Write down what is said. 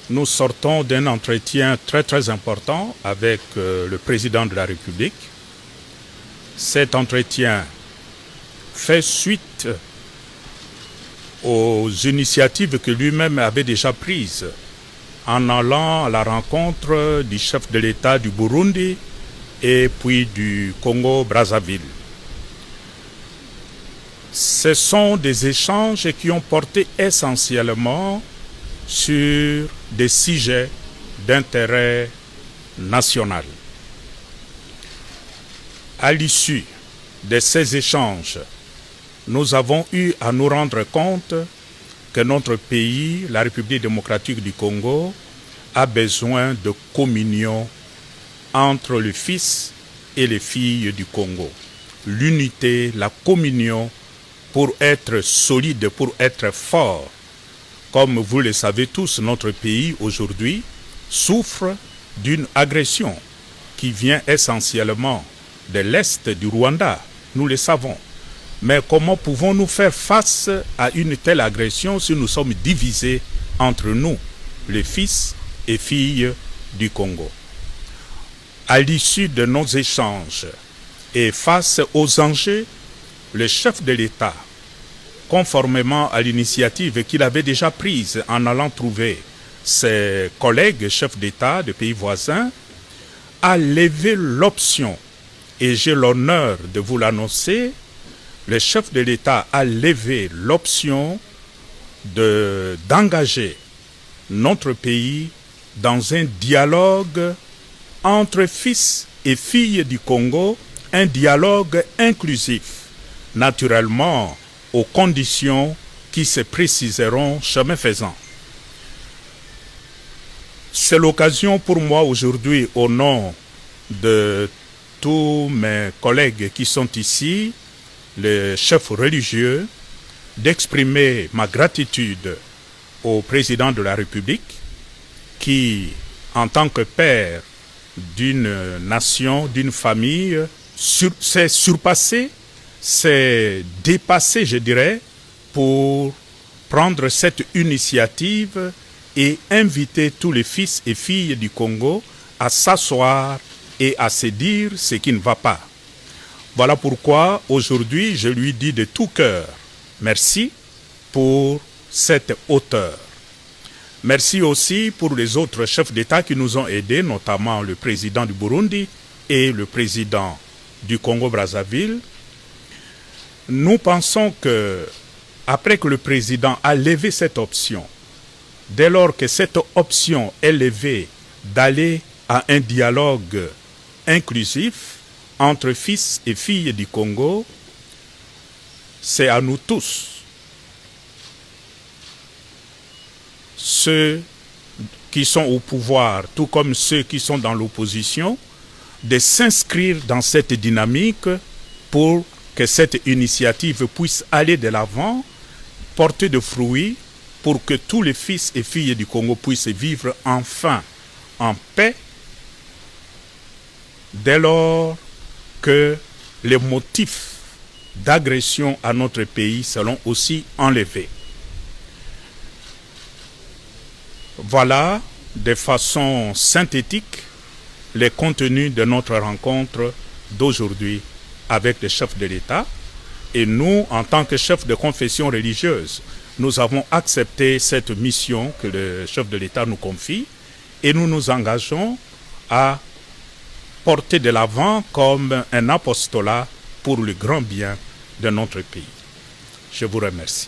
Nous sortons d'un entretien très important avec le président de la République. Cet entretien fait suite aux initiatives que lui-même avait déjà prises en allant à la rencontre du chef de l'État du Burundi et puis du Congo-Brazzaville. Ce sont des échanges qui ont porté essentiellement sur des sujets d'intérêt national. À l'issue de ces échanges, nous avons eu à nous rendre compte que notre pays, la République démocratique du Congo, a besoin de communion entre le fils et les filles du Congo. L'unité, la communion pour être solide, pour être fort. Comme vous le savez tous, notre pays aujourd'hui souffre d'une agression qui vient essentiellement de l'Est du Rwanda. Nous le savons. Mais comment pouvons-nous faire face à une telle agression si nous sommes divisés entre nous, les fils et filles du Congo? À l'issue de nos échanges et face aux enjeux, le chef de l'État, conformément à l'initiative qu'il avait déjà prise en allant trouver ses collègues chefs d'État de pays voisins, a levé l'option, et j'ai l'honneur de vous l'annoncer, le chef de l'État a levé l'option d'engager notre pays dans un dialogue entre fils et filles du Congo, un dialogue inclusif, naturellement aux conditions qui se préciseront chemin faisant. C'est l'occasion pour moi aujourd'hui, au nom de tous mes collègues qui sont ici, les chefs religieux, d'exprimer ma gratitude au président de la République qui, en tant que père d'une nation, d'une famille, s'est surpassé, s'est dépassé, je dirais, pour prendre cette initiative et inviter tous les fils et filles du Congo à s'asseoir et à se dire ce qui ne va pas. Voilà pourquoi aujourd'hui je lui dis de tout cœur merci pour cette hauteur. Merci aussi pour les autres chefs d'État qui nous ont aidés, notamment le président du Burundi et le président du Congo-Brazzaville. Nous pensons que, après que le président a levé cette option, dès lors que cette option est levée d'aller à un dialogue inclusif entre fils et filles du Congo, c'est à nous tous, ceux qui sont au pouvoir, tout comme ceux qui sont dans l'opposition, de s'inscrire dans cette dynamique pour que cette initiative puisse aller de l'avant, porter de fruits, pour que tous les fils et filles du Congo puissent vivre enfin en paix, dès lors que les motifs d'agression à notre pays seront aussi enlevés. Voilà, de façon synthétique, les contenus de notre rencontre d'aujourd'hui avec les chefs de l'État. Et nous, en tant que chefs de confession religieuse, nous avons accepté cette mission que le chef de l'État nous confie et nous nous engageons à porter de l'avant comme un apostolat pour le grand bien de notre pays. Je vous remercie.